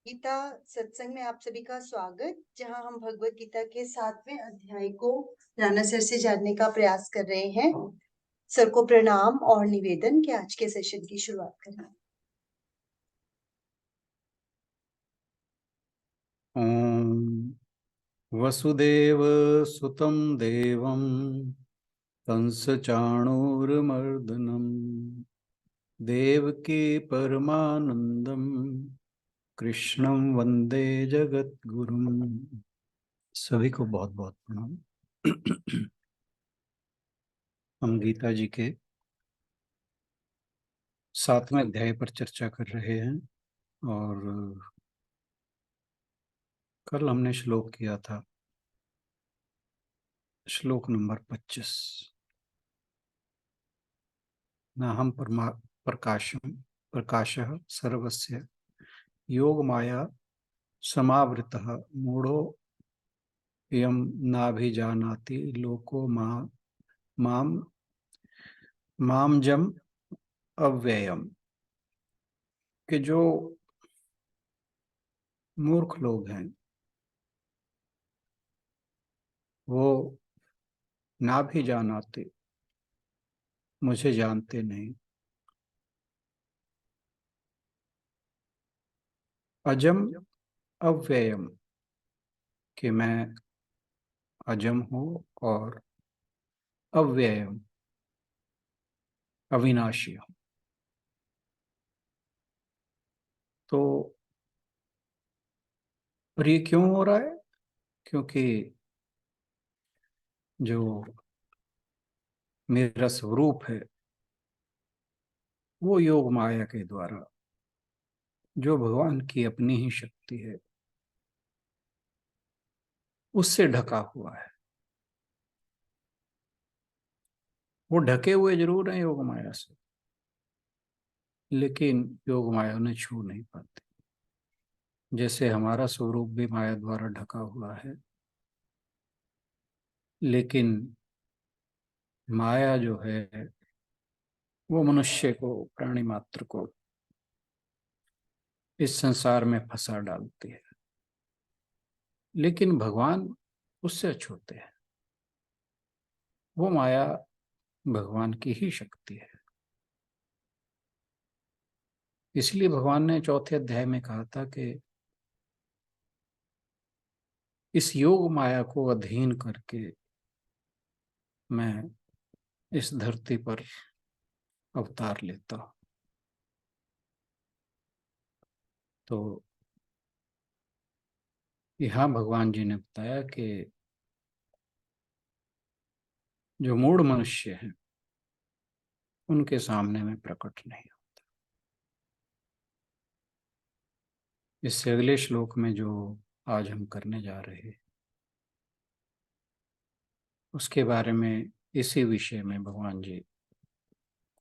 गीता सत्संग में आप सभी का स्वागत, जहां हम भगवत गीता के 7वें अध्याय को राणा सर से जानने का प्रयास कर रहे हैं। सर को प्रणाम और निवेदन कि आज के सेशन की शुरुआत करें। ओम वसुदेव सुतं देवं कंसचाणूरमर्दनम् देवकी परमानंदम कृष्णं वंदे जगद्गुरुम्। सभी को बहुत बहुत प्रणाम। हम गीता जी के 7वें अध्याय पर चर्चा कर रहे हैं और कल हमने श्लोक किया था श्लोक नंबर 25। नाहं प्रकाशः सर्वस्य योग माया समावृतः मूढ़ो यम नाभिजानाति लोको माम मामजम अव्ययम। कि जो मूर्ख लोग हैं वो ना भी जानाते, मुझे जानते नहीं। अजम अव्ययम, कि मैं अजम हूँ और अव्ययम अविनाशी हूँ। तो और ये क्यों हो रहा है? क्योंकि जो मेरा स्वरूप है वो योग माया के द्वारा, जो भगवान की अपनी ही शक्ति है, उससे ढका हुआ है। वो ढके हुए जरूर हैं योग माया से, लेकिन योग माया उन्हें छू नहीं पाते। जैसे हमारा स्वरूप भी माया द्वारा ढका हुआ है, लेकिन माया जो है वो मनुष्य को, प्राणी मात्र को इस संसार में फंसा डालती है। लेकिन भगवान उससे अछूते हैं। वो माया भगवान की ही शक्ति है। इसलिए भगवान ने 4थे अध्याय में कहा था कि इस योग माया को अधीन करके मैं इस धरती पर अवतार लेता हूं। तो यहाँ भगवान जी ने बताया कि जो मूढ़ मनुष्य हैं उनके सामने मैं प्रकट नहीं हूं। इससे अगले श्लोक में जो आज हम करने जा रहे हैं उसके बारे में, इसी विषय में भगवान जी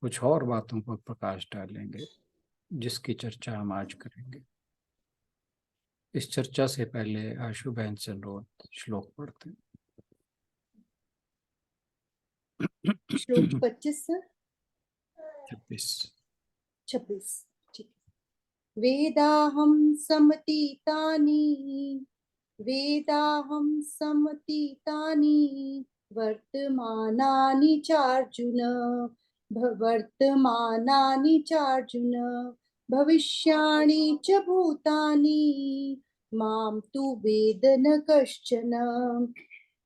कुछ और बातों पर प्रकाश डालेंगे, जिसकी चर्चा हम आज करेंगे। इस चर्चा से पहले आशु बहन से अनुरोध, श्लोक पढ़ते हैं। श्लोक 25 सर। 26। 26 ठीक। वेदाहं समतीतानि वेदाहं समतीतानि वर्तमानानि चार्जुन वर्तमानानि चार्जुन भविष्याणि च भूतानि माम तु वेद न कश्चन।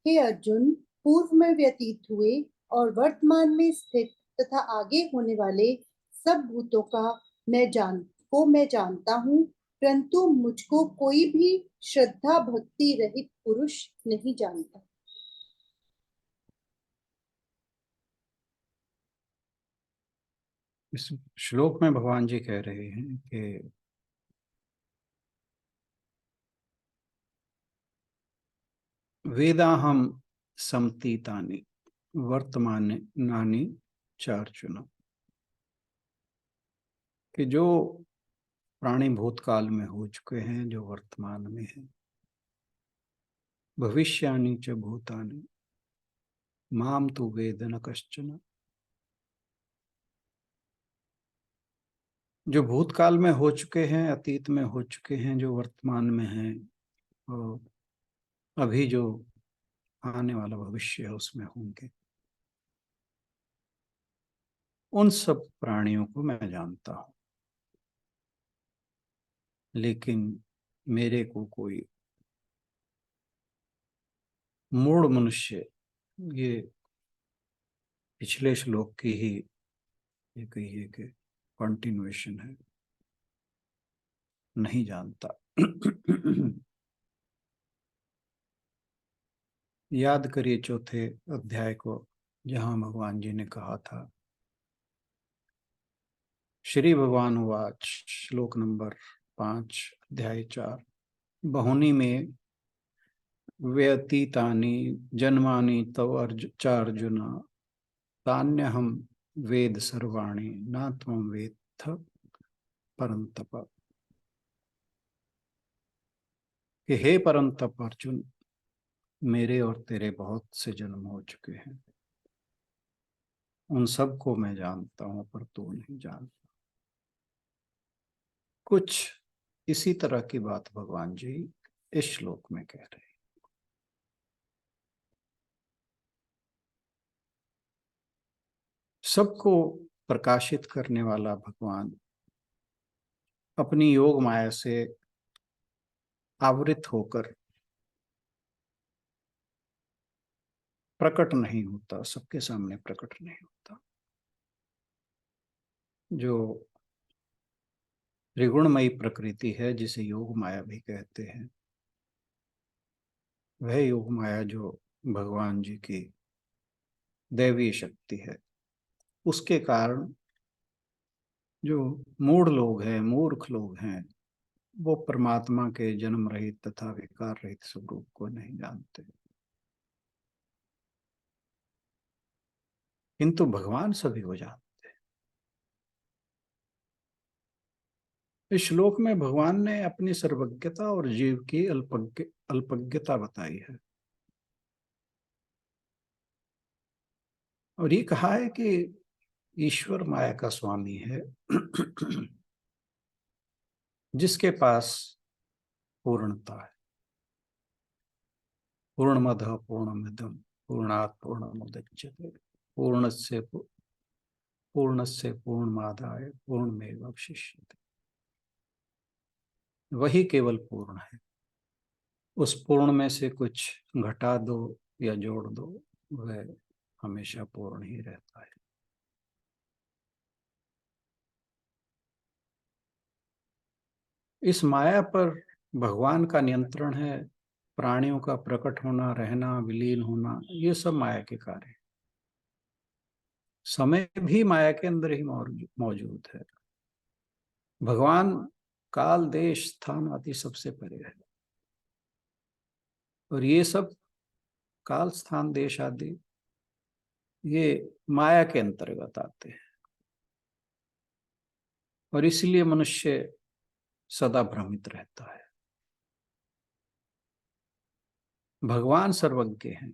हे अर्जुन, पूर्व में व्यतीत हुए और वर्तमान में स्थित तथा आगे होने वाले सब भूतों मैं जानता हूँ, परंतु मुझको कोई भी श्रद्धा भक्ति रहित पुरुष नहीं जानता। इस श्लोक में भगवान जी कह रहे हैं कि वेदाहम समतीतानि वर्तमान नानी चार्जुन। कि जो प्राणी भूतकाल में हो चुके हैं, जो वर्तमान में है, भविष्यानि च भूतानि माम तु वेद न कश्चन। जो भूतकाल में हो चुके हैं, अतीत में हो चुके हैं, जो वर्तमान में हैं, और अभी जो आने वाला भविष्य है उसमें होंगे, उन सब प्राणियों को मैं जानता हूं। लेकिन मेरे को कोई मूढ़ मनुष्य, ये पिछले श्लोक की ही ये कहिए कि कंटिन्यूएशन है, नहीं जानता। याद करिए चौथे अध्याय को, जहां भगवान जी ने कहा था, श्री भगवान वाच, श्लोक नंबर 5, अध्याय 4, बहुनी में व्यतीतानि जन्मानि तव चार्जुन, तान्यहम वेद सर्वाणि न त्वं वेत्थ परंतप। कि हे परंतप अर्जुन, मेरे और तेरे बहुत से जन्म हो चुके हैं, उन सबको मैं जानता हूं, पर तू नहीं जानता। कुछ इसी तरह की बात भगवान जी इस श्लोक में कह रहे हैं। सबको प्रकाशित करने वाला भगवान अपनी योग माया से आवृत होकर प्रकट नहीं होता, सबके सामने प्रकट नहीं होता। जो त्रिगुणमयी प्रकृति है, जिसे योग माया भी कहते हैं, वह योग माया जो भगवान जी की दैवीय शक्ति है, उसके कारण जो मूढ़ लोग हैं, मूर्ख लोग हैं, वो परमात्मा के जन्म रहित तथा विकार रहित स्वरूप को नहीं जानते। किंतु भगवान सभी को जानते। इस श्लोक में भगवान ने अपनी सर्वज्ञता और जीव की अल्पज्ञता बताई है, और ये कहा है कि ईश्वर माया का स्वामी है, जिसके पास पूर्णता है। पूर्णमद पूर्णमिदम पूर्णात् पूर्णमुदच्यते पूर्णस्य पूर्णमादाय पूर्णमेवावशिष्यते। वही केवल पूर्ण है। उस पूर्ण में से कुछ घटा दो या जोड़ दो, वह हमेशा पूर्ण ही रहता है। इस माया पर भगवान का नियंत्रण है। प्राणियों का प्रकट होना, रहना, विलीन होना, ये सब माया के कार्य है। समय भी माया के अंदर ही मौजूद है। भगवान काल, देश, स्थान आदि सबसे परे है, और ये सब काल, स्थान, देश आदि ये माया के अंतर्गत आते हैं, और इसलिए मनुष्य सदा भ्रमित रहता है। भगवान सर्वज्ञ हैं।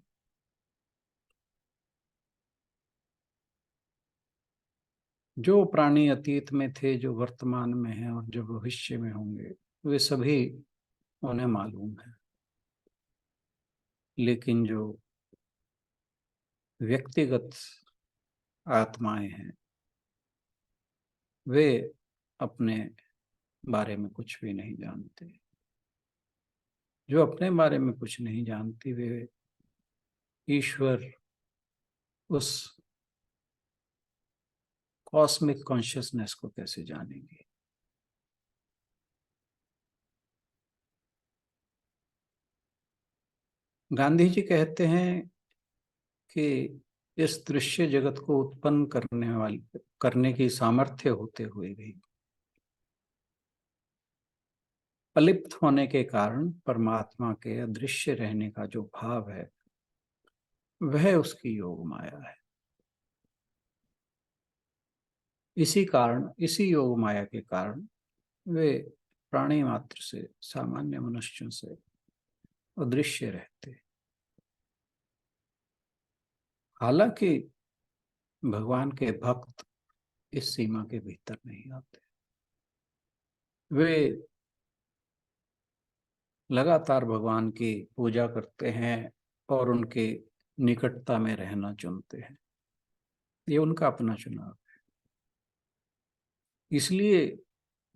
जो प्राणी अतीत में थे, जो वर्तमान में हैं, और जो भविष्य में होंगे, वे सभी उन्हें मालूम है। लेकिन जो व्यक्तिगत आत्माएं हैं, वे अपने बारे में कुछ भी नहीं जानते। जो अपने बारे में कुछ नहीं जानती, वे ईश्वर, उस कॉस्मिक कॉन्शियसनेस को कैसे जानेंगे। गांधी जी कहते हैं कि इस दृश्य जगत को उत्पन्न करने की सामर्थ्य होते हुए भी अलिप्त होने के कारण परमात्मा के अदृश्य रहने का जो भाव है, वह उसकी योग माया है। इसी कारण, इसी योग माया के कारण वे प्राणी मात्र से, सामान्य मनुष्यों से अदृश्य रहते। हालांकि भगवान के भक्त इस सीमा के भीतर नहीं आते। वे लगातार भगवान की पूजा करते हैं और उनके निकटता में रहना चुनते हैं। ये उनका अपना चुनाव है। इसलिए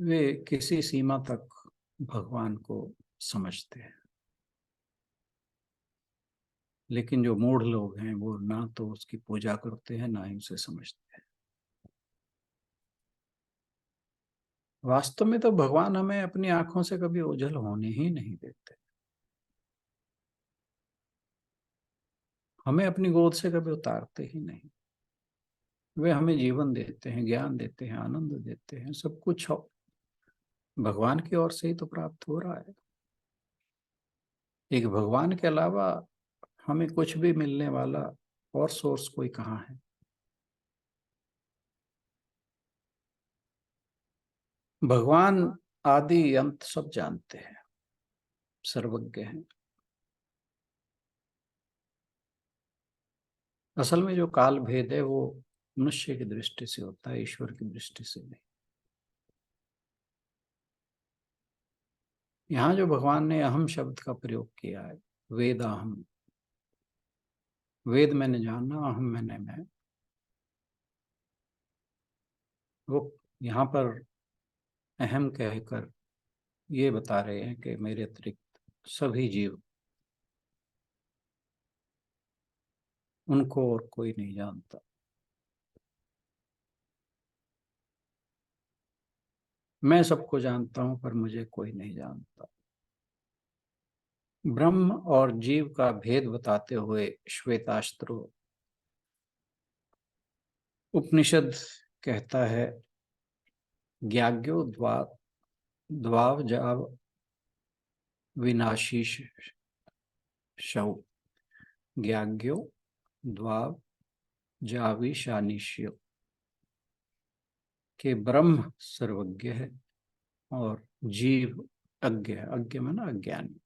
वे किसी सीमा तक भगवान को समझते हैं। लेकिन जो मूढ़ लोग हैं वो ना तो उसकी पूजा करते हैं ना ही उसे समझते हैं। वास्तव में तो भगवान हमें अपनी आंखों से कभी ओझल होने ही नहीं देते। हमें अपनी गोद से कभी उतारते ही नहीं। वे हमें जीवन देते हैं, ज्ञान देते हैं, आनंद देते हैं। सब कुछ भगवान की ओर से ही तो प्राप्त हो रहा है। एक भगवान के अलावा हमें कुछ भी मिलने वाला और सोर्स कोई कहाँ है। भगवान आदि अंत सब जानते हैं, सर्वज्ञ हैं। असल में जो काल भेद है वो मनुष्य की दृष्टि से होता है, ईश्वर की दृष्टि से नहीं। यहाँ जो भगवान ने अहम शब्द का प्रयोग किया है, वेदाहम, वेद मैंने जाना, अहम मैंने मैं, वो यहाँ पर अहम कहकर ये बता रहे हैं कि मेरे अतिरिक्त सभी जीव, उनको और कोई नहीं जानता। मैं सबको जानता हूं पर मुझे कोई नहीं जानता। ब्रह्म और जीव का भेद बताते हुए श्वेतास्त्र उपनिषद कहता है, ज्ञाग्यो द्वाव जाव विनाशी शव, ज्ञाग्यो द्वाव जावी शानिष्यो, के ब्रह्म सर्वज्ञ है और जीव अज्ञ है। अज्ञ में ना अज्ञानी।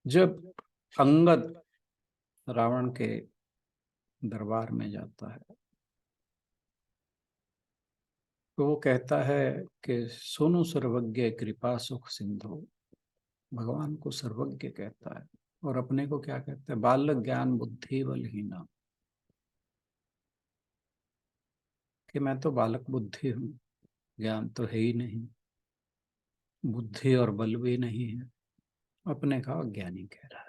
जब अंगद रावण के दरबार में जाता है तो वो कहता है कि सुनो सर्वज्ञ कृपा सुख सिंधु। भगवान को सर्वज्ञ कहता है और अपने को क्या कहता है? बालक ज्ञान बुद्धि बलहीना, कि मैं तो बालक बुद्धि हूँ, ज्ञान तो है ही नहीं, बुद्धि और बल भी नहीं है। अपने का अज्ञानी कह रहा है।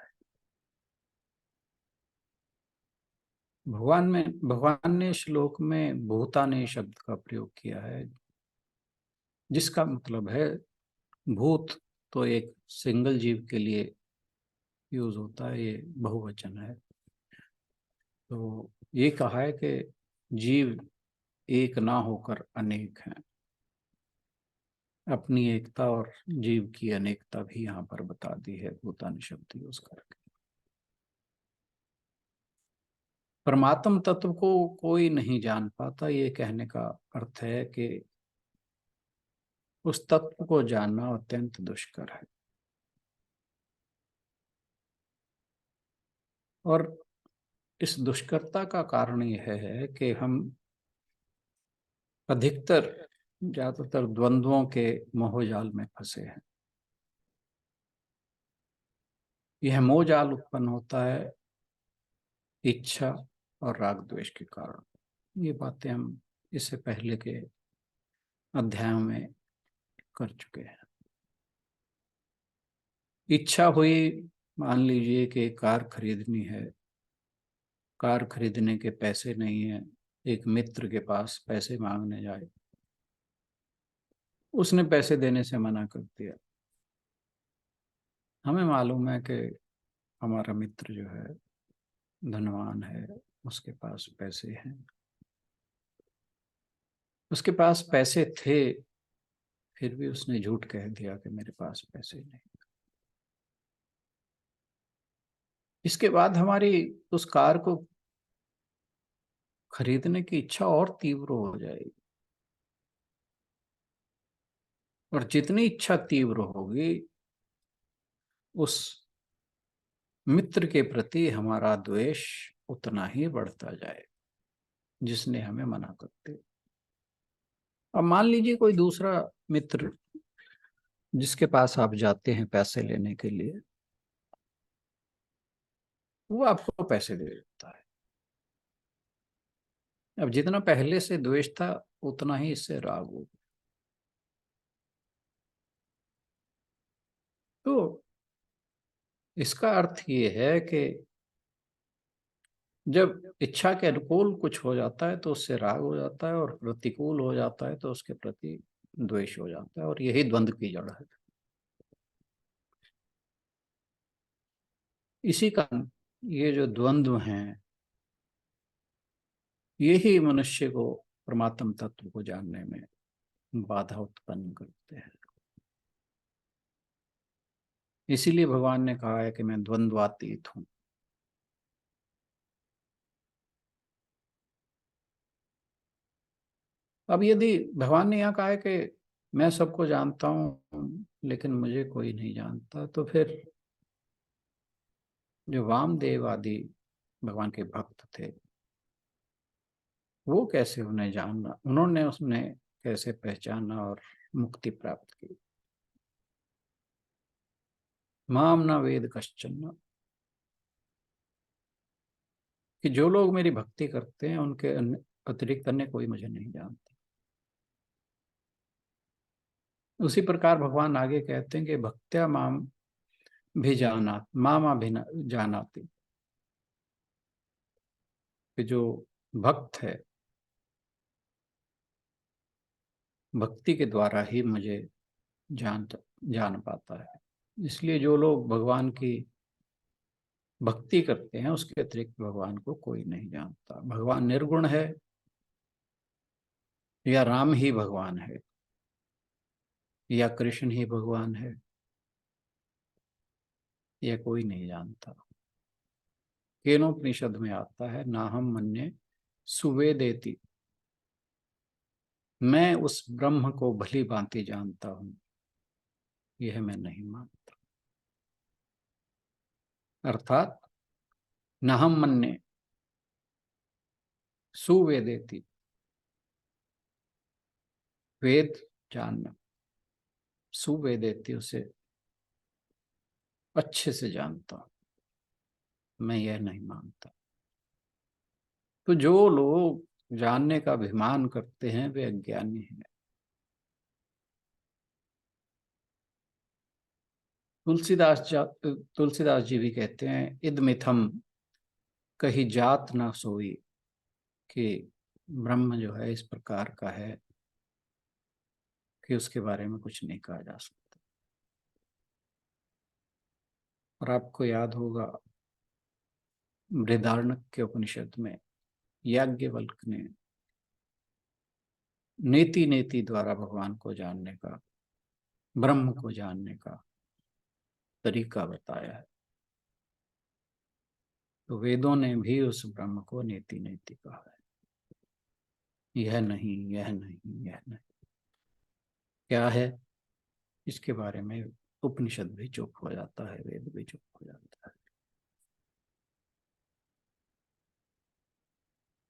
भगवान ने श्लोक में भूताने शब्द का प्रयोग किया है, जिसका मतलब है भूत तो एक सिंगल जीव के लिए यूज होता है, ये बहुवचन है। तो ये कहा है कि जीव एक ना होकर अनेक हैं। अपनी एकता और जीव की अनेकता भी यहाँ पर बता दी है भूतानी शब्द यूज करके। परमात्म तत्व को कोई नहीं जान पाता, ये कहने का अर्थ है कि उस तत्व को जानना अत्यंत दुष्कर है। और इस दुष्करता का कारण यह है कि हम अधिकतर ज्यादातर द्वंद्वों के मोहजाल में फंसे हैं। यह मोहजाल उत्पन्न होता है इच्छा और राग द्वेष के कारण। ये बातें हम इससे पहले के अध्यायों में कर चुके हैं। इच्छा हुई, मान लीजिए कि कार खरीदनी है, कार खरीदने के पैसे नहीं है, एक मित्र के पास पैसे मांगने जाए, उसने पैसे देने से मना कर दिया। हमें मालूम है कि हमारा मित्र जो है धनवान है, उसके पास पैसे हैं, उसके पास पैसे थे, फिर भी उसने झूठ कह दिया कि मेरे पास पैसे नहीं। इसके बाद हमारी उस कार को खरीदने की इच्छा और तीव्र हो जाएगी, और जितनी इच्छा तीव्र होगी उस मित्र के प्रति हमारा द्वेष उतना ही बढ़ता जाए जिसने हमें मना कर दिया। अब मान लीजिए कोई दूसरा मित्र जिसके पास आप जाते हैं पैसे लेने के लिए, वो आपको पैसे दे देता है। अब जितना पहले से द्वेष था उतना ही इससे राग हो। तो इसका अर्थ ये है कि जब इच्छा के अनुकूल कुछ हो जाता है तो उससे राग हो जाता है, और प्रतिकूल हो जाता है तो उसके प्रति द्वेष हो जाता है, और यही द्वंद्व की जड़ है। इसी का ये जो द्वंद्व हैं, यही मनुष्य को परमात्म तत्व को जानने में बाधा उत्पन्न करते हैं। इसीलिए भगवान ने कहा है कि मैं द्वंद्वातीत हूं। अब यदि भगवान ने यहाँ कहा है कि मैं सबको जानता हूं लेकिन मुझे कोई नहीं जानता, तो फिर जो वामदेव आदि भगवान के भक्त थे, वो कैसे उन्हें जानना, उन्होंने उसने कैसे पहचाना और मुक्ति प्राप्त की। माम न वेद कश्चन, कि जो लोग मेरी भक्ति करते हैं उनके अतिरिक्त अन्य कोई मुझे नहीं जानता। उसी प्रकार भगवान आगे कहते हैं कि भक्त्या माम भी जाना मामा भी जानाति, कि जो भक्त है भक्ति के द्वारा ही मुझे जान पाता है। इसलिए जो लोग भगवान की भक्ति करते हैं उसके अतिरिक्त भगवान को कोई नहीं जानता। भगवान निर्गुण है या राम ही भगवान है या कृष्ण ही भगवान है, यह कोई नहीं जानता। केनोपनिषद में आता है, ना हम मन्ये सुवेदेति, मैं उस ब्रह्म को भली भांति जानता हूं, यह मैं नहीं मानता। अर्थात न हम मन्ये सुवेदेति, वेद जानना, सुवेदेति उसे अच्छे से जानता हूं, मैं यह नहीं मानता। तो जो लोग जानने का अभिमान करते हैं वे अज्ञानी हैं। तुलसीदास जी भी कहते हैं, इदमिथम कहीं जात न सोई, कि ब्रह्म जो है इस प्रकार का है कि उसके बारे में कुछ नहीं कहा जा सकता। और आपको याद होगा बृहदारण्यक उपनिषद में याज्ञवल्क्य ने नेति नेति द्वारा भगवान को जानने का, ब्रह्म को जानने का तरीका बताया है। तो वेदों ने भी उस ब्रह्म को नेति नेति कहा है, यह नहीं, यह नहीं, यह नहीं। क्या है इसके बारे में उपनिषद भी चुप हो जाता है, वेद भी चुप हो जाता है।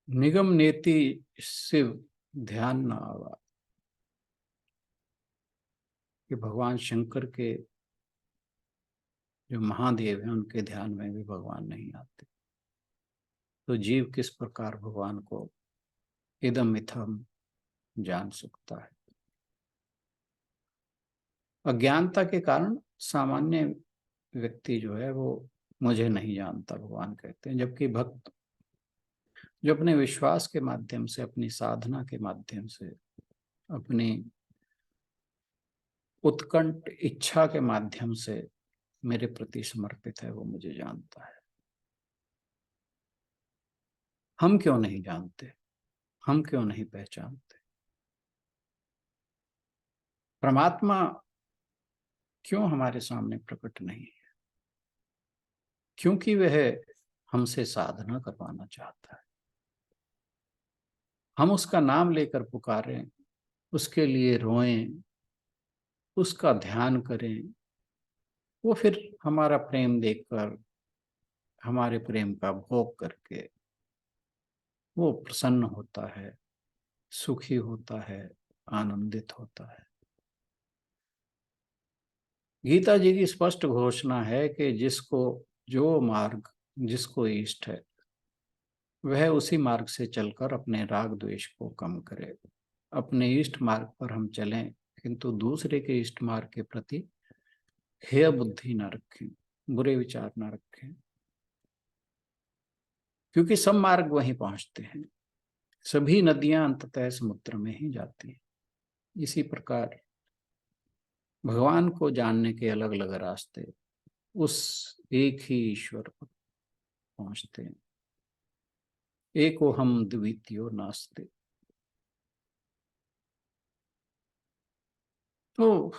निगम नेति शिव ध्यान न आवा, कि भगवान शंकर के जो महादेव हैं उनके ध्यान में भी भगवान नहीं आते। तो जीव किस प्रकार भगवान को इदम इथम जान सकता है। अज्ञानता के कारण सामान्य व्यक्ति जो है वो मुझे नहीं जानता भगवान कहते हैं, जबकि भक्त जो अपने विश्वास के माध्यम से, अपनी साधना के माध्यम से, अपनी उत्कंठ इच्छा के माध्यम से मेरे प्रति समर्पित है, वो मुझे जानता है। हम क्यों नहीं जानते, हम क्यों नहीं पहचानते? परमात्मा क्यों हमारे सामने प्रकट नहीं है? क्योंकि वह हमसे साधना करवाना चाहता है। हम उसका नाम लेकर पुकारें, उसके लिए रोएं, उसका ध्यान करें, वो फिर हमारा प्रेम देखकर, हमारे प्रेम का भोग करके वो प्रसन्न होता है, सुखी होता है, आनंदित होता है। गीता जी की स्पष्ट घोषणा है कि जिसको जो मार्ग जिसको इष्ट है वह उसी मार्ग से चलकर अपने राग द्वेष को कम करे। अपने इष्ट मार्ग पर हम चलें, किंतु दूसरे के इष्ट मार्ग के प्रति हेय बुद्धि न रखें, बुरे विचार न रखें, क्योंकि सब मार्ग वहीं पहुंचते हैं। सभी नदियां अंततः समुद्र में ही जाती हैं। इसी प्रकार भगवान को जानने के अलग अलग रास्ते उस एक ही ईश्वर पर पहुंचते हैं। एको हम द्वितीयो नास्ते। तो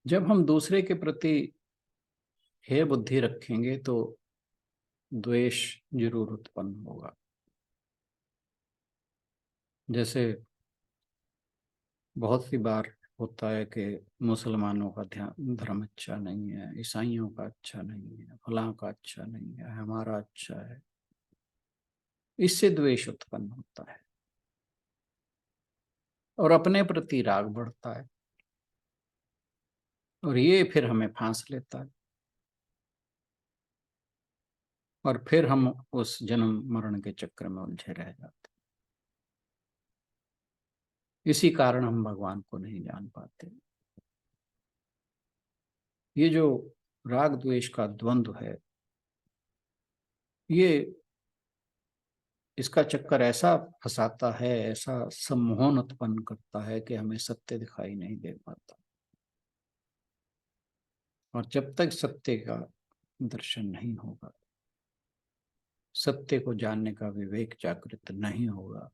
जब हम दूसरे के प्रति हेय बुद्धि रखेंगे तो द्वेष जरूर उत्पन्न होगा। जैसे बहुत सी बार होता है कि मुसलमानों का धर्म अच्छा नहीं है, ईसाइयों का अच्छा नहीं है, फलां का अच्छा नहीं है, हमारा अच्छा है। इससे द्वेष उत्पन्न होता है और अपने प्रति राग बढ़ता है, और ये फिर हमें फांस लेता है, और फिर हम उस जन्म मरण के चक्र में उलझे रह जाते हैं। इसी कारण हम भगवान को नहीं जान पाते। ये जो राग द्वेष का द्वंद्व है, ये इसका चक्कर ऐसा फंसाता है, ऐसा सम्मोहन उत्पन्न करता है कि हमें सत्य दिखाई नहीं दे पाता। और जब तक सत्य का दर्शन नहीं होगा, सत्य को जानने का विवेक जागृत नहीं होगा,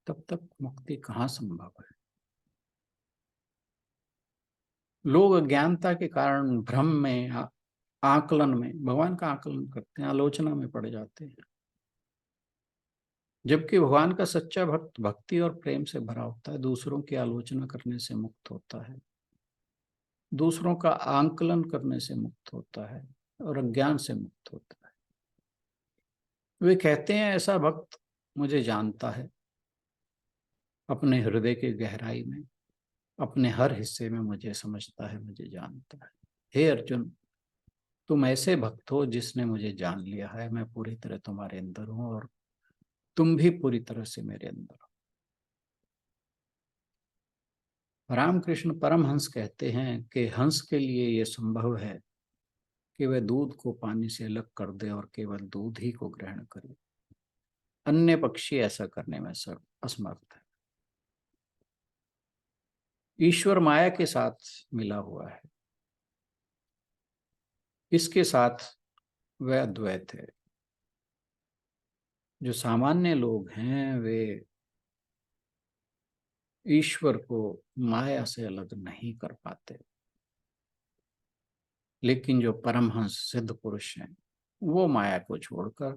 तब तक मुक्ति कहाँ संभव है। लोग अज्ञानता के कारण भ्रम में, आकलन में, भगवान का आकलन करते हैं, आलोचना में पड़ जाते हैं। जबकि भगवान का सच्चा भक्त भक्ति और प्रेम से भरा होता है, दूसरों की आलोचना करने से मुक्त होता है, दूसरों का आंकलन करने से मुक्त होता है और अज्ञान से मुक्त होता है। वे कहते हैं ऐसा भक्त मुझे जानता है, अपने हृदय की गहराई में, अपने हर हिस्से में मुझे समझता है, मुझे जानता है। हे अर्जुन, तुम ऐसे भक्त हो जिसने मुझे जान लिया है। मैं पूरी तरह तुम्हारे अंदर हूं और तुम भी पूरी तरह से मेरे अंदर हो। रामकृष्ण परमहंस कहते हैं कि हंस के लिए यह संभव है कि वह दूध को पानी से अलग कर दे और केवल दूध ही को ग्रहण करे। अन्य पक्षी ऐसा करने में असमर्थ है। ईश्वर माया के साथ मिला हुआ है, इसके साथ वह अद्वैत है। जो सामान्य लोग हैं वे ईश्वर को माया से अलग नहीं कर पाते, लेकिन जो परमहंस सिद्ध पुरुष हैं वो माया को छोड़कर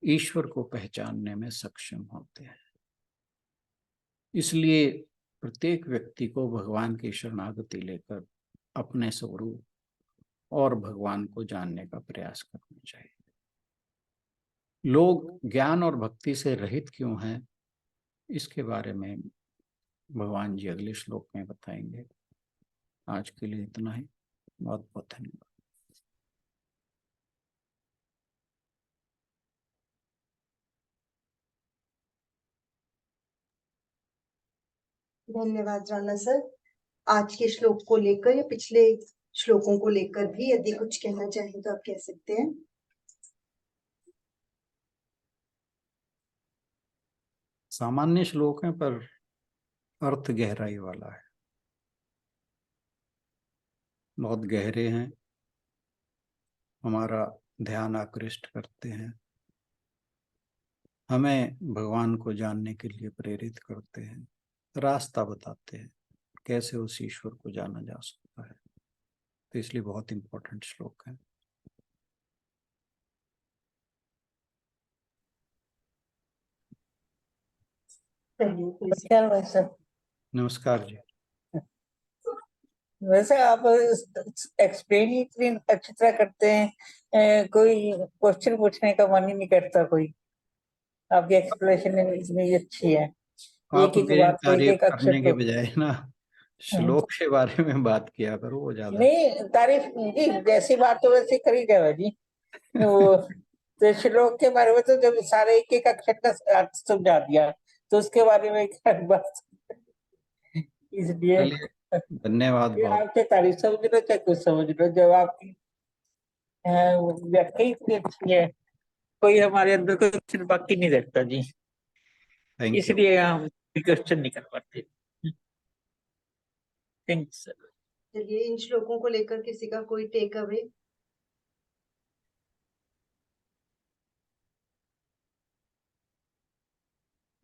ईश्वर को पहचानने में सक्षम होते हैं। इसलिए प्रत्येक व्यक्ति को भगवान की शरणागति लेकर अपने स्वरूप और भगवान को जानने का प्रयास करना चाहिए। लोग ज्ञान और भक्ति से रहित क्यों हैं, इसके बारे में भगवान जी अगले श्लोक में बताएंगे। आज के लिए इतना ही। बहुत बहुत धन्यवाद। धन्यवाद राणा सर। आज के श्लोक को लेकर या पिछले श्लोकों को लेकर भी यदि कुछ कहना चाहें तो आप कह सकते हैं। सामान्य श्लोक हैं पर अर्थ गहराई वाला है, बहुत गहरे हैं, हमारा ध्यान आकृष्ट करते हैं, हमें भगवान को जानने के लिए प्रेरित करते हैं, रास्ता बताते हैं कैसे उस ईश्वर को जाना जा सकता है। तो इसलिए बहुत इंपॉर्टेंट श्लोक है। नमस्कार भाई साहब। नमस्कार जी। वैसे आप एक्सप्लेन ही इतनी अच्छी तरह करते हैं, कोई क्वेश्चन पूछने का मन ही नहीं करता कोई। आपकी एक्सप्लेनेशन इतनी अच्छी है, आप एक एक मेरी बात को, एक तारीफ एक अक्षर करने के को। बजाय ना हम्म। श्लोक के बारे में बात किया करो, वो ज्यादा। नहीं, तारीफ जी, जैसी बात हो वैसे करी जाए जी। वो तो श्लोक के बारे में तो जब सारे एक एक अक्षर का अर्थ समझा दिया, तो उसके बारे में क्या बात, इसलिए चलिए, धन्यवाद ये बहुत। आपके तारीफ समझ लो चाहे कुछ समझ लो, जब आपकी व्याख्या ही इतनी अच्छी है, कोई हमारे अंदर कोई अक्षर बाकी नहीं रहता जी, थैंक यू। इसलिए हम क्वेश्चन नहीं कर पाते। थैंक्स। चलिए, इन श्लोकों को लेकर किसी का कोई टेक अवे?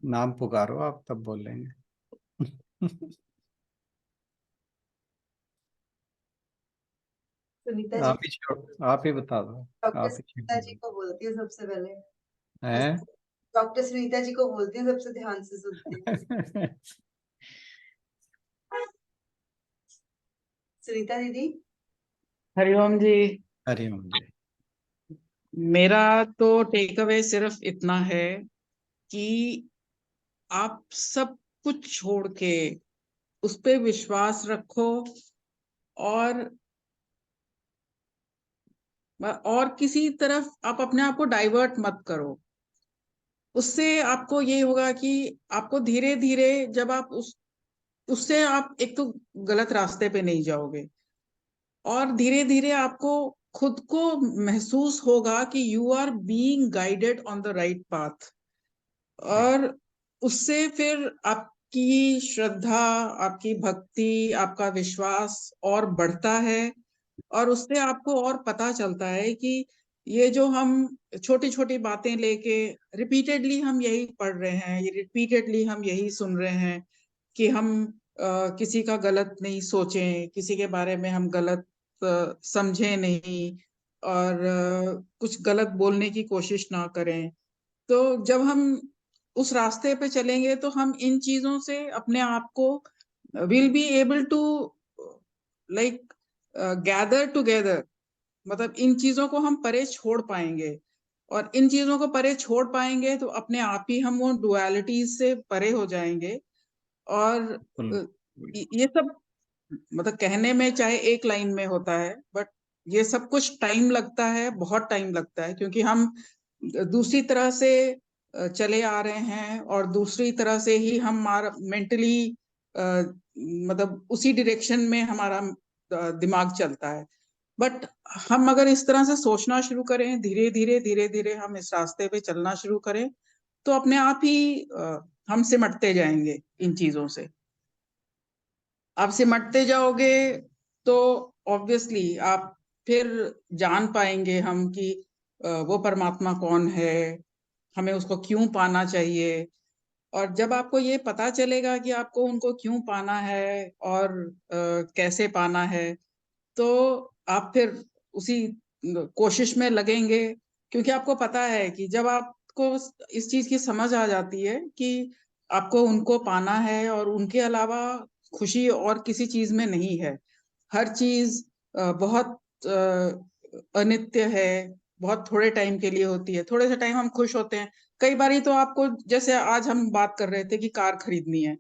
नाम पुकारो आप, तब बोलेंगे। सुनीता जी। आप ही छोड़, आप ही बता दो। डॉक्टर आप ही सुनीता जी छोड़। को बोलती हूँ सबसे पहले। हैं? डॉक्टर सुनीता जी को बोलती हूँ, सबसे ध्यान से सुनती हूँ। सुनीता दीदी। हरिओम जी। हरिओम जी। मेरा तो टेक अवे सिर्फ इतना है कि आप सब कुछ छोड़ के उस पे विश्वास रखो, और किसी तरफ आप अपने आप को डाइवर्ट मत करो। उससे आपको ये होगा कि आपको धीरे धीरे, जब आप उससे आप एक तो गलत रास्ते पे नहीं जाओगे, और धीरे धीरे आपको खुद को महसूस होगा कि you are being guided on the right path. और उससे फिर आपकी श्रद्धा, आपकी भक्ति, आपका विश्वास और बढ़ता है। और उससे आपको और पता चलता है कि ये जो हम छोटी छोटी बातें लेके रिपीटेडली हम यही पढ़ रहे हैं, ये रिपीटेडली हम यही सुन रहे हैं कि हम किसी का गलत नहीं सोचें, किसी के बारे में हम गलत समझें नहीं, और कुछ गलत बोलने की कोशिश ना करें। तो जब हम उस रास्ते पे चलेंगे तो हम इन चीजों से अपने आप को will be able to like gather together, मतलब इन चीजों को हम परे छोड़ पाएंगे। और इन चीजों को परे छोड़ पाएंगे तो अपने आप ही हम वो डुअलिटीज से परे हो जाएंगे। और अ, ये सब मतलब कहने में चाहे एक लाइन में होता है, बट ये सब कुछ टाइम लगता है, बहुत टाइम लगता है, क्योंकि हम दूसरी तरह से चले आ रहे हैं, और दूसरी तरह से ही हम हमारा मेंटली मतलब उसी डायरेक्शन में हमारा दिमाग चलता है। बट हम अगर इस तरह से सोचना शुरू करें, धीरे धीरे हम इस रास्ते पे चलना शुरू करें, तो अपने आप ही हम सिमटते जाएंगे इन चीजों से। आप सिमटते जाओगे तो ऑब्वियसली आप फिर जान पाएंगे हम कि वो परमात्मा कौन है, हमें उसको क्यों पाना चाहिए। और जब आपको ये पता चलेगा कि आपको उनको क्यों पाना है और कैसे पाना है, तो आप फिर उसी कोशिश में लगेंगे। क्योंकि आपको पता है कि जब आपको इस चीज की समझ आ जाती है कि आपको उनको पाना है और उनके अलावा खुशी और किसी चीज में नहीं है। हर चीज बहुत अनित्य है, बहुत थोड़े टाइम के लिए होती है, थोड़े से टाइम हम खुश होते हैं। कई बारी तो आपको, जैसे आज हम बात कर रहे थे कि कार खरीदनी है,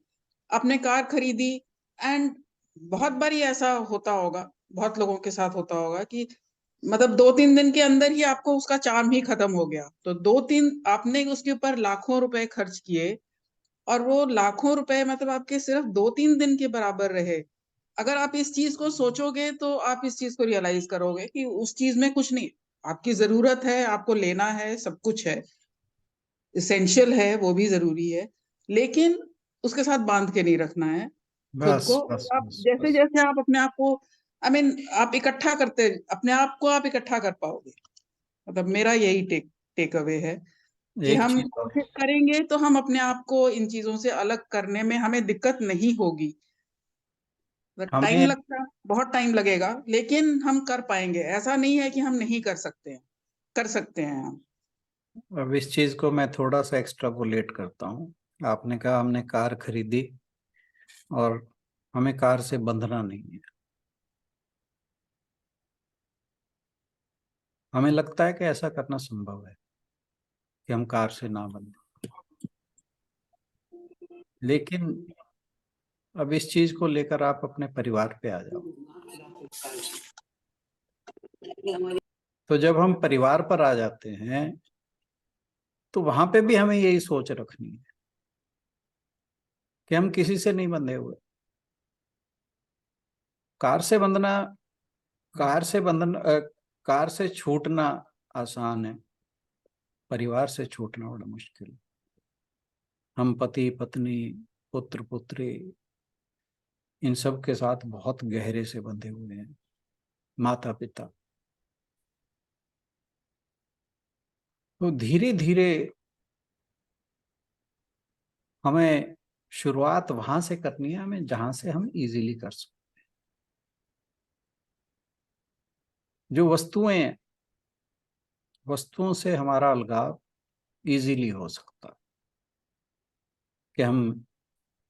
आपने कार खरीदी, एंड बहुत बारी ऐसा होता होगा, बहुत लोगों के साथ होता होगा कि मतलब 2-3 दिन के अंदर ही आपको उसका चार्म ही खत्म हो गया। तो 2-3 आपने उसके ऊपर लाखों रुपए खर्च किए, और वो लाखों रुपए मतलब आपके सिर्फ 2-3 दिन के बराबर रहे। अगर आप इस चीज को सोचोगे तो आप इस चीज को रियलाइज करोगे कि उस चीज में कुछ नहीं, आपकी जरूरत है, आपको लेना है, सब कुछ है, इसेंशियल है, वो भी जरूरी है, लेकिन उसके साथ बांध के नहीं रखना है खुद बस को। बस आप बस जैसे बस। जैसे आप अपने आप को, आई मीन आप इकट्ठा करते, अपने आप को आप इकट्ठा कर पाओगे। मतलब मेरा यही टेक अवे है कि एक हम चीज और, कोशिश करेंगे तो हम अपने आप को इन चीजों से अलग करने में हमें दिक्कत नहीं होगी। टाइम हमें लगता है, बहुत टाइम लगेगा, लेकिन हम कर पाएंगे। ऐसा नहीं है कि हम नहीं कर सकते हैं, कर सकते हैं हम। अब इस चीज को मैं थोड़ा सा एक्स्ट्रापोलेट करता हूँ। आपने कहा हमने कार खरीदी और हमें कार से बंधना नहीं है। हमें लगता है कि ऐसा करना संभव है कि हम कार से ना बंधे। लेकिन अब इस चीज को लेकर आप अपने परिवार पे आ जाओ। तो जब हम परिवार पर आ जाते हैं तो वहां पे भी हमें यही सोच रखनी है कि हम किसी से नहीं बंधे हुए। कार से बंधना कार से बंधन कार से छूटना आसान है, परिवार से छूटना बड़ा मुश्किल है। हम पति पत्नी पुत्र पुत्री इन सब के साथ बहुत गहरे से बंधे हुए हैं, माता पिता। तो धीरे धीरे हमें शुरुआत वहां से करनी है, हमें जहां से हम इजीली कर सकते। जो वस्तुओं से हमारा अलगाव इजीली हो सकता, कि हम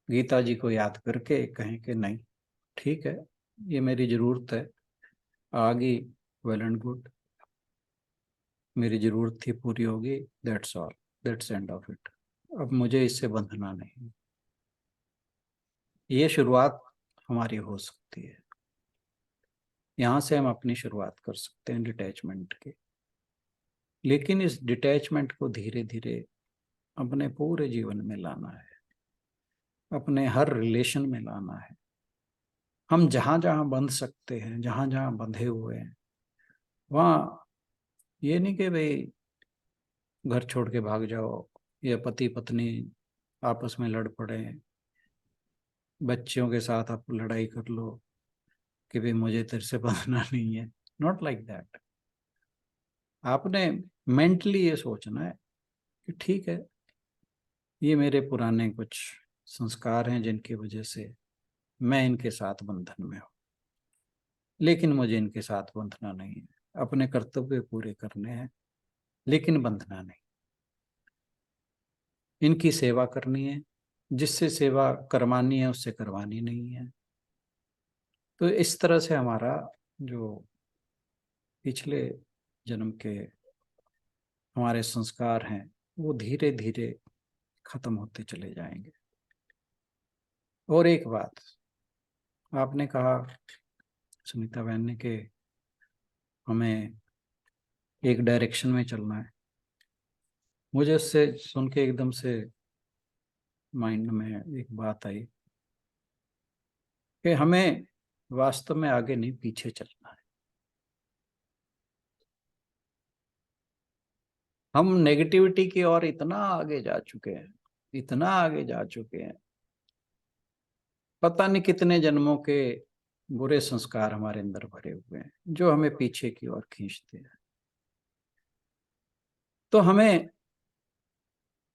गीता जी को याद करके कहें कि नहीं ठीक है, ये मेरी जरूरत है, आ गई, वेल एंड गुड, मेरी जरूरत थी, पूरी होगी, that's all, that's end of it, अब मुझे इससे बंधना नहीं। ये शुरुआत हमारी हो सकती है, यहाँ से हम अपनी शुरुआत कर सकते हैं डिटैचमेंट के। लेकिन इस डिटैचमेंट को धीरे धीरे अपने पूरे जीवन में लाना है, अपने हर रिलेशन में लाना है। हम जहां जहां बंध सकते हैं, जहां जहां बंधे हुए हैं, वहां ये नहीं कि भाई घर छोड़ के भाग जाओ, या पति पत्नी आपस में लड़ पड़े, बच्चों के साथ आप लड़ाई कर लो कि भाई मुझे तेरे से बंधना नहीं है। Not like that. आपने मेंटली ये सोचना है कि ठीक है, ये मेरे पुराने कुछ संस्कार हैं जिनकी वजह से मैं इनके साथ बंधन में हूँ, लेकिन मुझे इनके साथ बंधना नहीं है। अपने कर्तव्य पूरे करने हैं लेकिन बंधना नहीं। इनकी सेवा करनी है, जिससे सेवा करवानी है उससे करवानी नहीं है। तो इस तरह से हमारा जो पिछले जन्म के हमारे संस्कार हैं वो धीरे धीरे खत्म होते चले जाएंगे। और एक बात आपने कहा सुनीता बहन ने कि हमें एक डायरेक्शन में चलना है, मुझे उससे सुन के एकदम से माइंड में एक बात आई कि हमें वास्तव में आगे नहीं पीछे चलना है। हम नेगेटिविटी की ओर इतना आगे जा चुके हैं, इतना आगे जा चुके हैं, पता नहीं कितने जन्मों के बुरे संस्कार हमारे अंदर भरे हुए हैं जो हमें पीछे की ओर खींचते हैं। तो हमें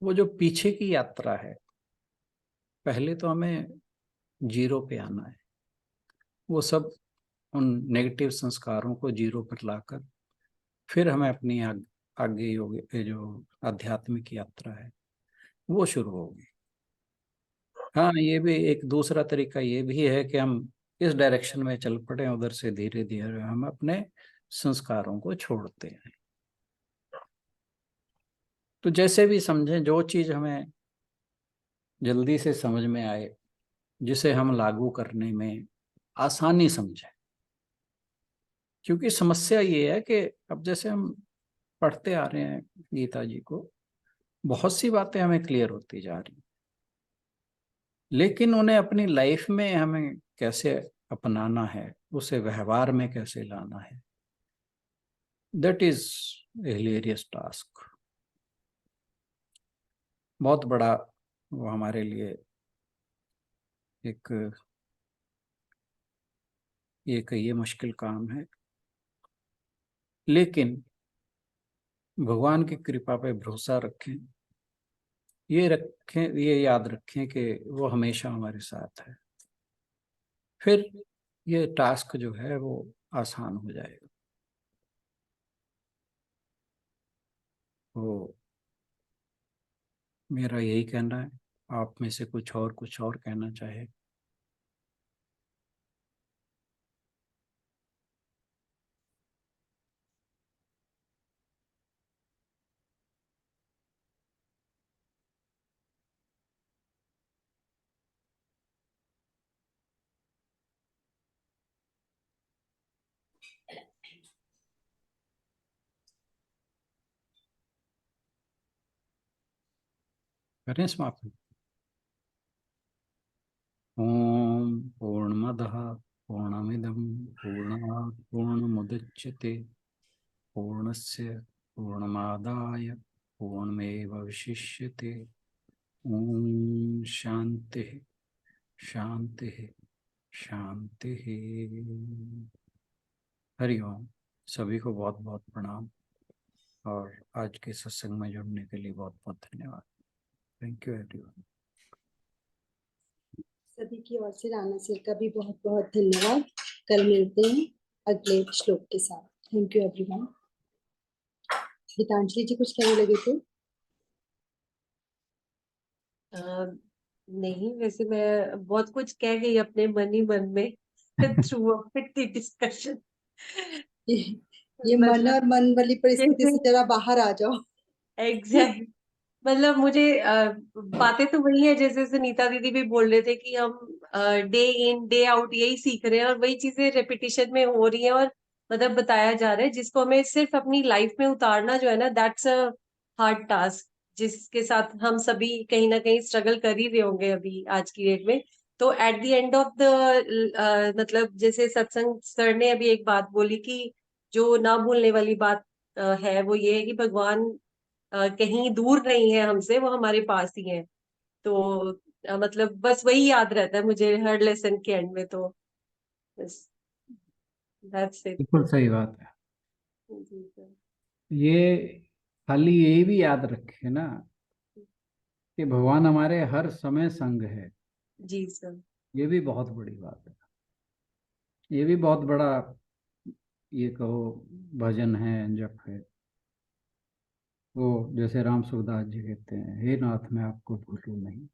वो जो पीछे की यात्रा है, पहले तो हमें जीरो पे आना है। वो सब उन नेगेटिव संस्कारों को जीरो पर लाकर फिर हमें अपनी आगे जो आध्यात्मिक यात्रा है वो शुरू होगी। हाँ, ये भी एक दूसरा तरीका ये भी है कि हम इस डायरेक्शन में चल पड़े, उधर से धीरे धीरे हम अपने संस्कारों को छोड़ते हैं। तो जैसे भी समझें, जो चीज हमें जल्दी से समझ में आए, जिसे हम लागू करने में आसानी समझें। क्योंकि समस्या ये है कि अब जैसे हम पढ़ते आ रहे हैं गीता जी को, बहुत सी बातें हमें क्लियर होती जा रही, लेकिन उन्हें अपनी लाइफ में हमें कैसे अपनाना है, उसे व्यवहार में कैसे लाना है, दैट इज हिलेरियस टास्क। बहुत बड़ा वो हमारे लिए एक ये कहिए मुश्किल काम है। लेकिन भगवान की कृपा पे भरोसा रखें, ये याद रखें कि वो हमेशा हमारे साथ है, फिर ये टास्क जो है वो आसान हो जाएगा। तो मेरा यही कहना है। आप में से कुछ और कहना चाहे? करें समापन। ओम पूर्णमदः पूर्णमिदं पूर्णात् पूर्णमुदच्यते पूर्णस्य पूर्णमादाय पूर्णमेवावशिष्यते। ओम शांति शांति शांति। हरि ओम। सभी को बहुत बहुत प्रणाम और आज के सत्संग में जुड़ने के लिए बहुत बहुत धन्यवाद। Thank you everyone. सभी की ओर से राणा सर का भी बहुत बहुत धन्यवाद। कल मिलते हैं अगले श्लोक के साथ। Thank you everyone. Geetanjali ji कुछ कहने लगे थे? नहीं, वैसे मैं बहुत कुछ कह गई अपने मन ही मन में थ्रू डिस्कशन। ये मन मतलब और मन वाली परिस्थिति से जैसे जरा बाहर आ जाओ। एग्जैक्ट मतलब मुझे बातें तो वही है, जैसे सुनीता दीदी भी बोल रहे थे कि हम डे इन डे आउट यही सीख रहे हैं और वही चीजें रेपिटेशन में हो रही हैं और मतलब बताया जा रहा है, जिसको हमें सिर्फ अपनी लाइफ में उतारना जो है ना, दैट्स अ हार्ड टास्क, जिसके साथ हम सभी कहीं ना कहीं स्ट्रगल कर ही रहे होंगे अभी आज की डेट में। तो at the end of the मतलब जैसे सत्संग सर ने अभी एक बात बोली कि जो ना भूलने वाली बात है वो ये है कि भगवान कहीं दूर नहीं है हमसे, वो हमारे पास ही है। तो मतलब बस वही याद रहता है मुझे हर लेसन के एंड में। तो बस दैट्स इट। बिल्कुल सही बात है। जी सर। ये खाली यही भी याद रखे ना कि भगवान हमारे हर समय संग है। जी सर। ये भी बहुत बड़ी बात है। ये भी बहुत बड़ा, ये कहो, भजन है, जप है। वो जैसे राम सुखदास जी कहते हैं, हे नाथ मैं आपको भूलूं नहीं।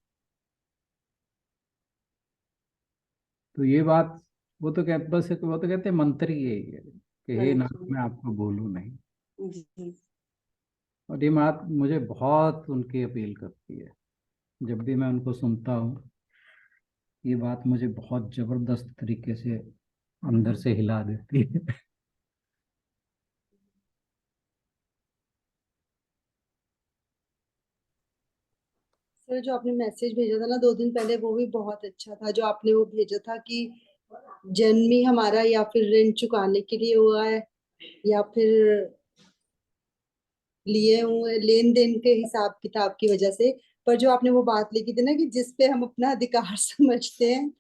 तो ये बात वो तो कहते, बस वो तो कहते हैं मंत्र ही यही है कि हे नाथ मैं आपको भूलूं नहीं। जी और ये बात मुझे बहुत उनकी अपील करती है। जब भी मैं उनको सुनता हूँ, ये बात मुझे बहुत जबरदस्त तरीके से अंदर से हिला देती है। सर जो आपने मैसेज भेजा था ना 2 दिन पहले, वो भी बहुत अच्छा था। जो आपने वो भेजा था कि जन्म ही हमारा या फिर ऋण चुकाने के लिए हुआ है या फिर लिए हुए लेन देन के हिसाब किताब की वजह से। पर जो आपने वो बात लिखी थी ना कि जिस पे हम अपना अधिकार समझते हैं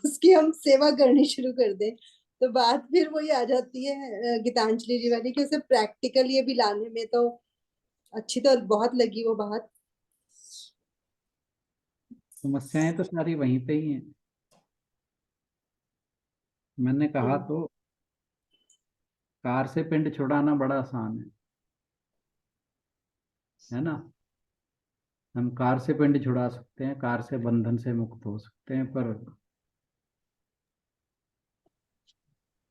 उसकी हम सेवा करनी शुरू कर दें, तो बात फिर वही आ जाती है गीतांजलि जी वाली कि उसे प्रैक्टिकल ये भी लाने में तो अच्छी तो बहुत लगी वो बात। समस्याएं तो सारी वहीं पे ही हैं। मैंने कहा तो, कार से पिंड छुड़ाना बड़ा आसान है ना। हम कार से पिंड छुड़ा सकते हैं, कार से बंधन से मुक्त हो सकते हैं, पर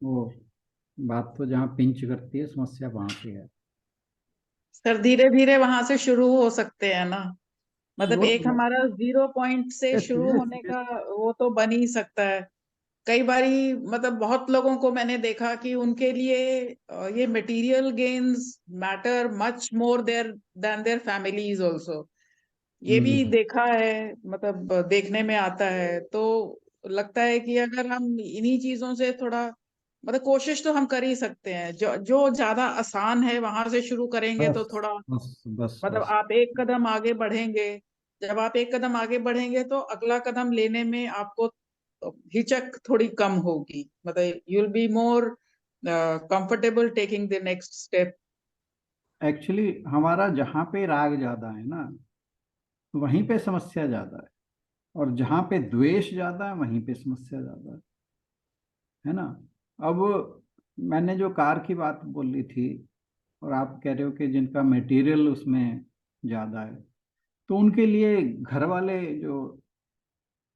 वो बात तो जहाँ पिंच करती है, समस्या वहां पे है। सर धीरे धीरे वहां से शुरू हो सकते हैं ना। मतलब वो एक तो हमारा 0 पॉइंट से शुरू होने का वो तो बन ही सकता है। कई बारी मतलब बहुत लोगों को मैंने देखा कि उनके लिए ये material gains matter much more there than their families also. ये भी देखा है, मतलब देखने में आता है। तो लगता है कि अगर हम इन्हीं चीजों से थोड़ा मतलब कोशिश तो हम कर ही सकते हैं। जो जो ज्यादा आसान है वहां से शुरू करेंगे तो बस थोड़ा बस बस मतलब बस। आप एक कदम आगे बढ़ेंगे। जब आप एक कदम आगे बढ़ेंगे तो अगला कदम लेने में आपको हिचक थोड़ी कम होगी। मतलब you will be more comfortable taking the next step. Actually हमारा जहाँ पे राग ज्यादा है ना, वहीं पे समस्या ज्यादा है। और जहाँ पे द्वेष ज्यादा है, वहीं पे समस्या ज्यादा है ना। अब मैंने जो कार की बात बोली थी, और आप कह रहे हो कि जिनका मटेरियल उसमें ज्यादा है, तो उनके लिए घर वाले जो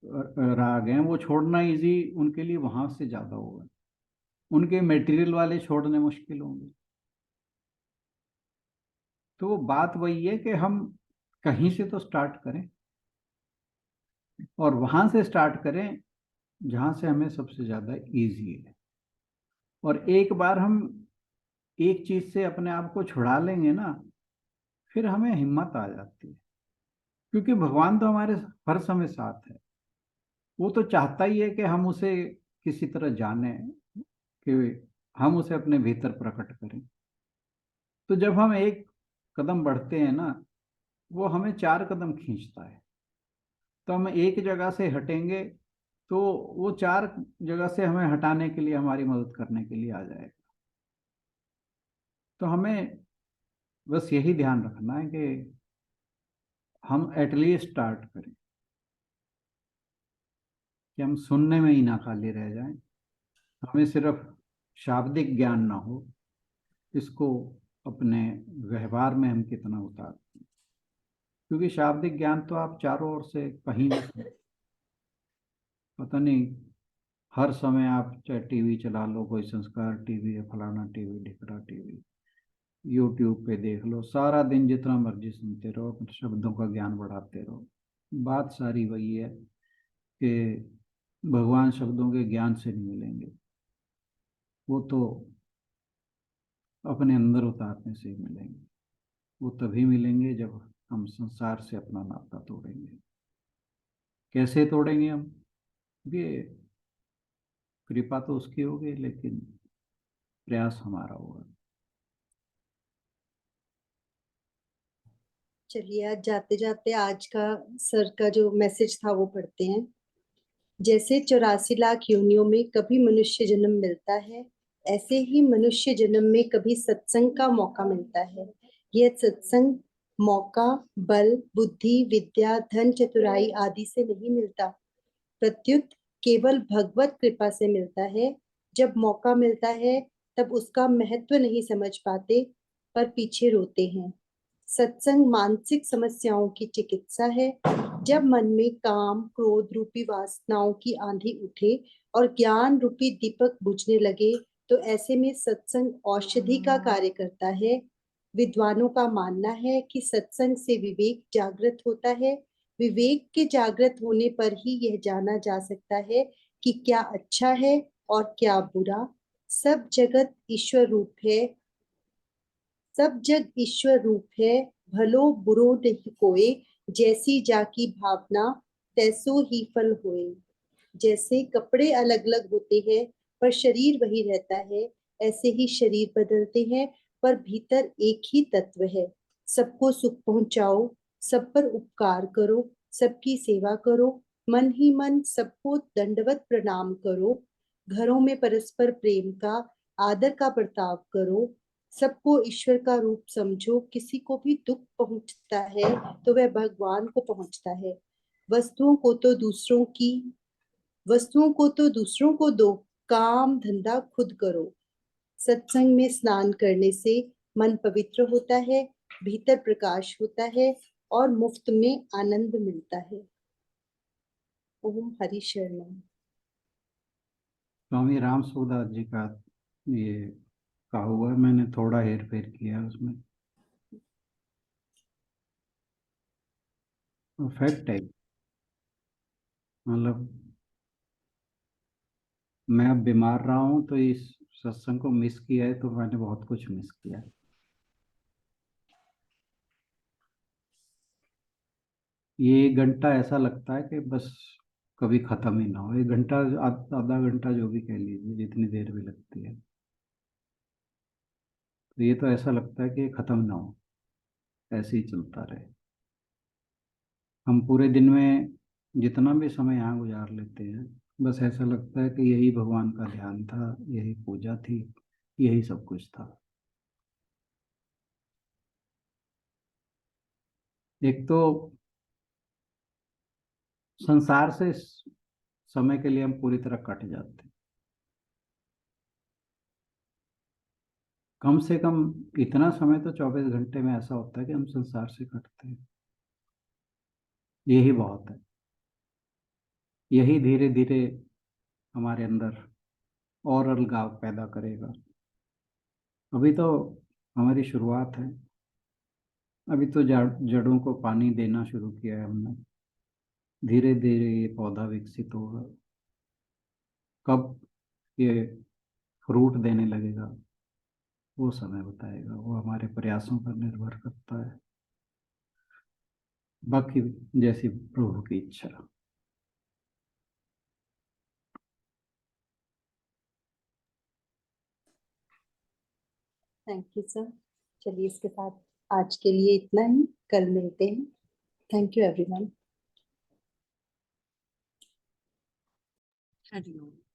राग हैं वो छोड़ना इजी उनके लिए वहां से ज्यादा होगा। उनके मटेरियल वाले छोड़ने मुश्किल होंगे। तो बात वही है कि हम कहीं से तो स्टार्ट करें, और वहां से स्टार्ट करें जहां से हमें सबसे ज्यादा इजी है। और एक बार हम एक चीज से अपने आप को छुड़ा लेंगे ना, फिर हमें हिम्मत आ जाती है। क्योंकि भगवान तो हमारे हर समय साथ है। वो तो चाहता ही है कि हम उसे किसी तरह जाने, कि हम उसे अपने भीतर प्रकट करें। तो जब हम एक कदम बढ़ते हैं ना, वो हमें 4 कदम खींचता है। तो हम एक जगह से हटेंगे तो वो 4 जगह से हमें हटाने के लिए, हमारी मदद करने के लिए आ जाएगा। तो हमें बस यही ध्यान रखना है कि हम एटलीस्ट स्टार्ट करें, कि हम सुनने में ही ना खाली रह जाएं। हमें सिर्फ शाब्दिक ज्ञान ना हो, इसको अपने व्यवहार में हम कितना उतारते हैं। क्योंकि शाब्दिक ज्ञान तो आप चारों ओर से कहीं भी सुनो। पता नहीं, हर समय आप चाहे टीवी चला लो, कोई संस्कार टीवी है, फलाना टीवी, ढिकड़ा टीवी, यूट्यूब पे देख लो, सारा दिन जितना मर्जी सुनते रहो, अपने शब्दों का ज्ञान बढ़ाते रहो। बात सारी वही है कि भगवान शब्दों के ज्ञान से नहीं मिलेंगे, वो तो अपने अंदर उतारने से ही मिलेंगे। वो तभी मिलेंगे जब हम संसार से अपना नाता तोड़ेंगे। कैसे तोड़ेंगे हम? ये कृपा तो उसकी होगी, लेकिन प्रयास हमारा होगा। चलिए, आज जाते जाते आज का सर का जो मैसेज था वो पढ़ते हैं। जैसे 84 लाख योनियों में कभी मनुष्य जन्म मिलता है, ऐसे ही मनुष्य जन्म में कभी सत्संग का मौका मिलता है। यह सत्संग मौका बल, बुद्धि, विद्या, धन, चतुराई आदि से नहीं मिलता, प्रत्युत केवल भगवत कृपा से मिलता है। जब मौका मिलता है तब उसका महत्व नहीं समझ पाते, पर पीछे रोते हैं। सत्संग मानसिक समस्याओं की चिकित्सा है। जब मन में काम क्रोध रूपी वासनाओं की आंधी उठे और ज्ञान रूपी दीपक बुझने लगे, तो ऐसे में सत्संग औषधि का कार्य करता है। विद्वानों का मानना है कि सत्संग से विवेक जागृत होता है। विवेक के जागृत होने पर ही यह जाना जा सकता है कि क्या अच्छा है और क्या बुरा। सब जगत ईश्वर रूप है, सब जग ईश्वर रूप है, भलो बुरो नहीं कोय। जैसी जाकी भावना तैसो ही फल होए। जैसे कपड़े अलग अलग होते हैं पर शरीर वही रहता है, ऐसे ही शरीर बदलते हैं पर भीतर एक ही तत्व है। सबको सुख पहुंचाओ, सब पर उपकार करो, सबकी सेवा करो, मन ही मन सबको दंडवत प्रणाम करो। घरों में परस्पर प्रेम का, आदर का बर्ताव करो। सबको ईश्वर का रूप समझो। किसी को भी दुख पहुंचता है तो वह भगवान को पहुंचता है। वस्तुओं को तो दूसरों की वस्तुओं को तो दूसरों को दो, काम धंधा खुद करो। सत्संग में स्नान करने से मन पवित्र होता है, भीतर प्रकाश होता है और मुफ्त में आनंद मिलता है। ओम हरि शरणम। स्वामी राम सुखदास जी का ये कहा हुआ है, मैंने थोड़ा हेर फेर किया उसमें। फैक्ट है, मतलब मैं अब बीमार रहा हूँ तो इस सत्संग को मिस किया है, तो मैंने बहुत कुछ मिस किया है। ये 1 घंटा ऐसा लगता है कि बस कभी खत्म ही ना हो। 1 घंटा, आधा घंटा, जो भी कह लीजिए, जितनी देर भी लगती है, तो ये तो ऐसा लगता है कि ये खत्म ना हो, ऐसे ही चलता रहे। हम पूरे दिन में जितना भी समय यहाँ गुजार लेते हैं, बस ऐसा लगता है कि यही भगवान का ध्यान था, यही पूजा थी, यही सब कुछ था। एक तो संसार से समय के लिए हम पूरी तरह कट जाते हैं। कम से कम इतना समय तो 24 घंटे में ऐसा होता है कि हम संसार से कटते हैं। यही बहुत है। यही धीरे धीरे हमारे अंदर और अलगाव पैदा करेगा। अभी तो हमारी शुरुआत है। अभी तो जड़ों को पानी देना शुरू किया है हमने। धीरे धीरे ये पौधा विकसित होगा। कब ये फ्रूट देने लगेगा, वो समय बताएगा। वो हमारे प्रयासों पर निर्भर करता है। बाकी जैसी प्रभु की इच्छा। Thank you sir. चलिए इसके साथ आज के लिए इतना ही, कल मिलते हैं। Thank you everyone. हरिओम।